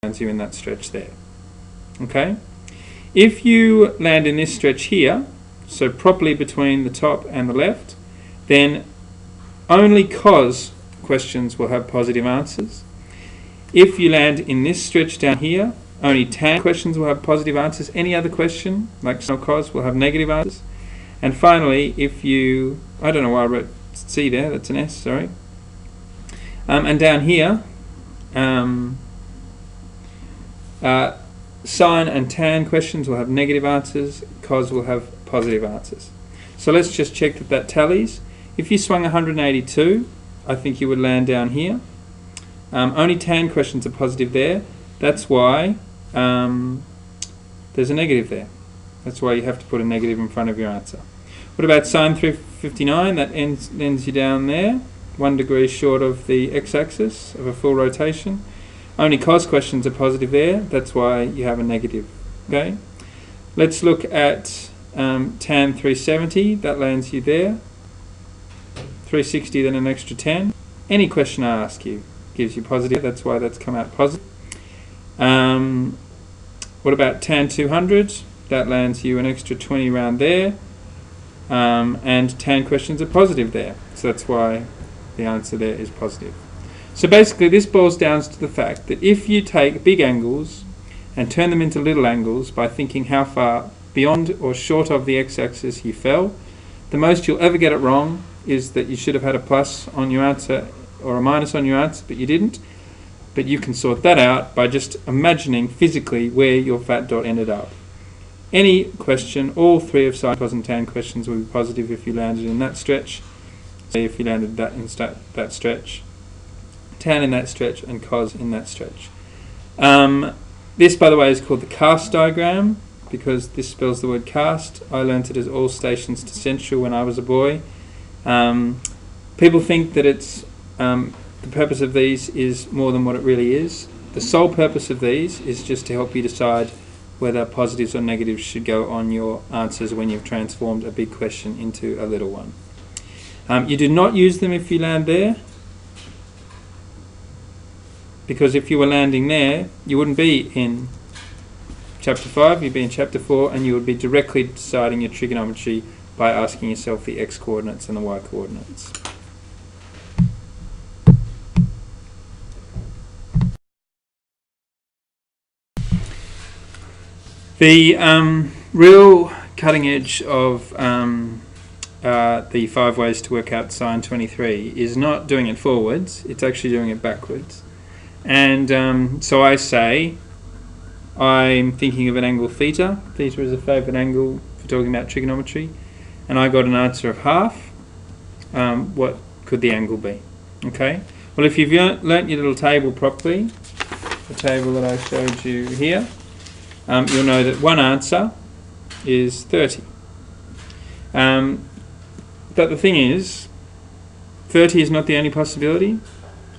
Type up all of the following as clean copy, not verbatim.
lands you in that stretch there. Okay? If you land in this stretch here, so properly between the top and the left, then only cos questions will have positive answers. If you land in this stretch down here, only tan questions will have positive answers. Any other question, like sin or cos, will have negative answers. And finally, if you, I don't know why I wrote C there, that's an S, sorry. And down here, sin and tan questions will have negative answers, cos will have positive answers. So let's just check that that tallies. If you swung 182, I think you would land down here. Only tan questions are positive there. That's why there's a negative there. That's why you have to put a negative in front of your answer. What about sin 359? That ends you down there, 1 degree short of the x-axis of a full rotation. Only cos questions are positive there. That's why you have a negative. Okay. Let's look at tan 370. That lands you there. 360, then an extra 10. Any question I ask you gives you positive. That's why that's come out positive. What about tan 200? That lands you an extra 20 round there. And tan questions are positive there. So that's why the answer there is positive. So basically this boils down to the fact that if you take big angles and turn them into little angles by thinking how far beyond or short of the x-axis you fell, the most you'll ever get it wrong is that you should have had a plus on your answer or a minus on your answer, but you didn't. But you can sort that out by just imagining physically where your fat dot ended up. Any question, all three of sin, cos and tan questions will be positive if you landed in that stretch. Say if you landed that in that stretch, tan in that stretch, and cos in that stretch. This, by the way, is called the cast diagram because this spells the word cast. I learnt it as all stations to central when I was a boy. People think that it's the purpose of these is more than what it really is. The sole purpose of these is just to help you decide whether positives or negatives should go on your answers when you've transformed a big question into a little one. You do not use them if you land there, because if you were landing there, you wouldn't be in chapter 5, you'd be in chapter 4, and you would be directly deciding your trigonometry by asking yourself the x coordinates and the y coordinates. The real cutting edge of the 5 ways to work out sin 23 is not doing it forwards, it's actually doing it backwards. And so I say, I'm thinking of an angle theta. Theta is a favourite angle for talking about trigonometry. And I got an answer of half. What could the angle be? Okay. Well, if you've learnt your little table properly, the table that I showed you here, you'll know that one answer is 30. But the thing is, 30 is not the only possibility.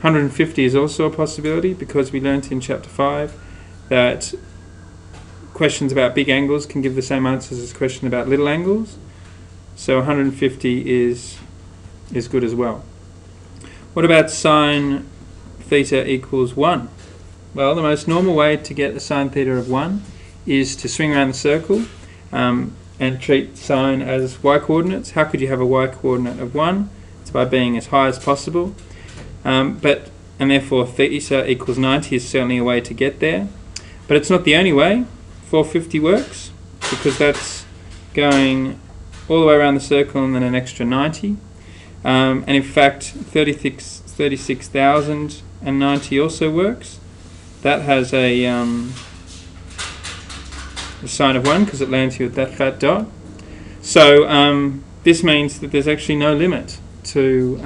150 is also a possibility because we learnt in chapter 5 that questions about big angles can give the same answers as questions about little angles. So 150 is good as well. What about sine theta equals 1? Well, the most normal way to get a sine theta of 1 is to swing around the circle and treat sine as y coordinates. How could you have a y coordinate of 1? It's by being as high as possible. And therefore theta equals 90 is certainly a way to get there. But it's not the only way. 450 works because that's going all the way around the circle and then an extra 90. And in fact 36,090 also works. That has a sine of 1 because it lands you at that fat dot. So this means that there's actually no limit to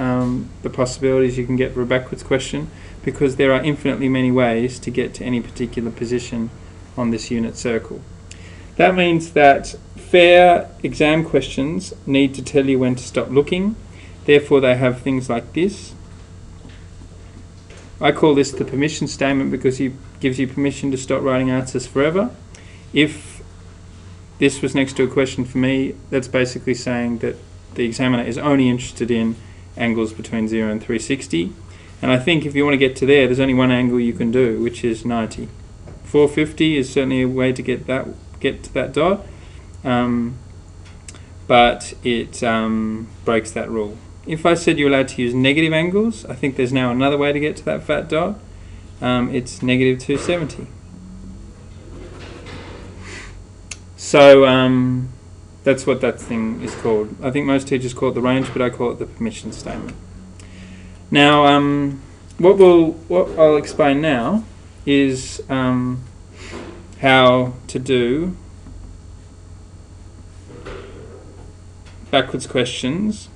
the possibilities you can get for a backwards question because there are infinitely many ways to get to any particular position on this unit circle. That means that fair exam questions need to tell you when to stop looking. Therefore they have things like this. I call this the permission statement because it gives you permission to stop writing answers forever. If this was next to a question for me, that's basically saying that the examiner is only interested in angles between 0 and 360. And I think if you want to get to there, there's only one angle you can do, which is 90. 450 is certainly a way to get to that dot, but it breaks that rule. If I said you're allowed to use negative angles, I think there's now another way to get to that fat dot. It's negative 270. So that's what that thing is called. I think most teachers call it the range, but I call it the permission statement. Now, what I'll explain now is how to do backwards questions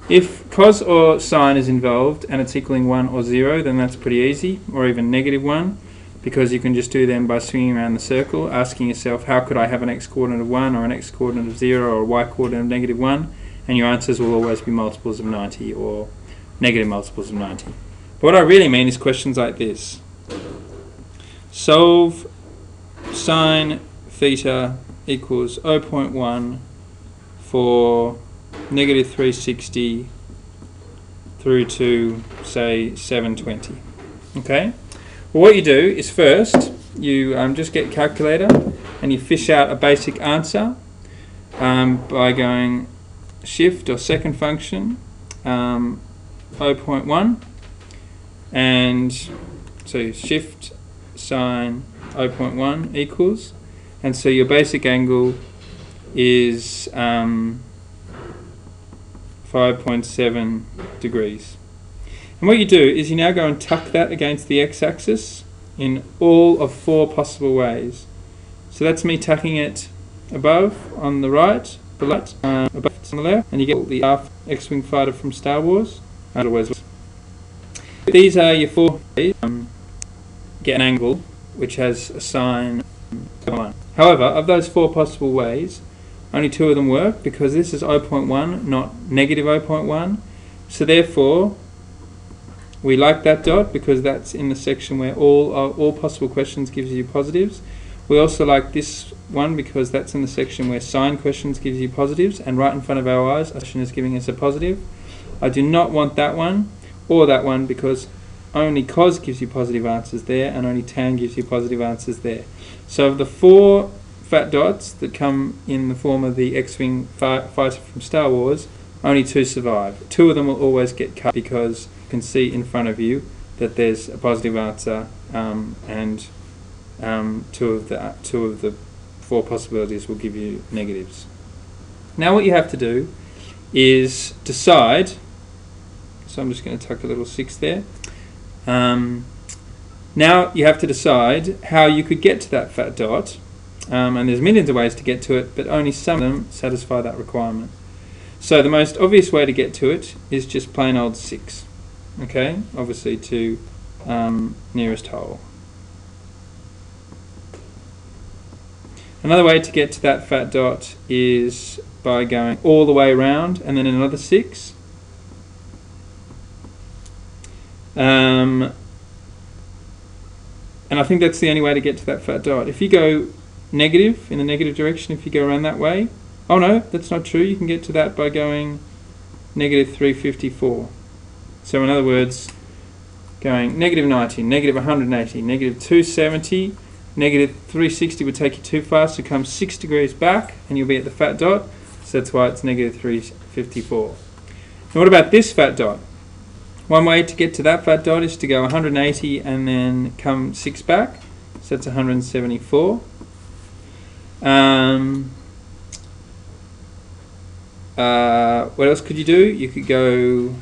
if cos or sine is involved and it's equaling 1 or 0, then that's pretty easy, or even negative 1, because you can just do them by swinging around the circle, asking yourself, how could I have an x-coordinate of 1 or an x-coordinate of 0 or a y-coordinate of negative 1, and your answers will always be multiples of 90 or negative multiples of 90. But what I really mean is questions like this. Solve sine theta equals 0.1 for negative 360 through to, say, 720. Okay? Well, what you do is first you just get a calculator and you fish out a basic answer by going shift or second function 0.1, and so shift sine 0.1 equals, and so your basic angle is 5.7 degrees. And what you do is you now go and tuck that against the x-axis in all of 4 possible ways. So that's me tucking it above on the right, below above on the left, and you get the half X-Wing fighter from Star Wars. These are your 4 ways. Get an angle which has a sine 1. However, of those 4 possible ways, only 2 of them work, because this is 0.1, not negative 0.1. So therefore, we like that dot because that's in the section where all possible questions gives you positives. We also like this one because that's in the section where sine questions gives you positives, and right in front of our eyes, a question is giving us a positive. I do not want that one or that one because only cos gives you positive answers there and only tan gives you positive answers there. So of the 4 fat dots that come in the form of the X-Wing fighter from Star Wars, only 2 survive. 2 of them will always get cut because you can see in front of you that there's a positive answer, and 2 of the 4 possibilities will give you negatives. Now what you have to do is decide, so I'm just going to tuck a little 6 there. Now you have to decide how you could get to that fat dot, and there's millions of ways to get to it, but only some of them satisfy that requirement. So the most obvious way to get to it is just plain old 6. Okay, obviously to nearest whole. Another way to get to that fat dot is by going all the way around and then another 6. And I think that's the only way to get to that fat dot. If you go negative, in the negative direction, if you go around that way, oh no, that's not true, you can get to that by going negative 354. So in other words, going negative 90, negative 180, negative 270, negative 360 would take you too far, so come 6 degrees back and you'll be at the fat dot, so that's why it's negative 354. And what about this fat dot? One way to get to that fat dot is to go 180 and then come 6 back, so that's 174. What else could you do? You could go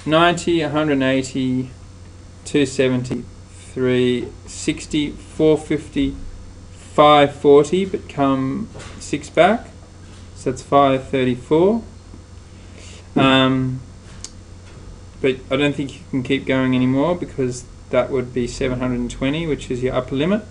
90, 180, 270, 360, 450, 540, but come 6 back, so that's 534. But I don't think you can keep going anymore because that would be 720, which is your upper limit.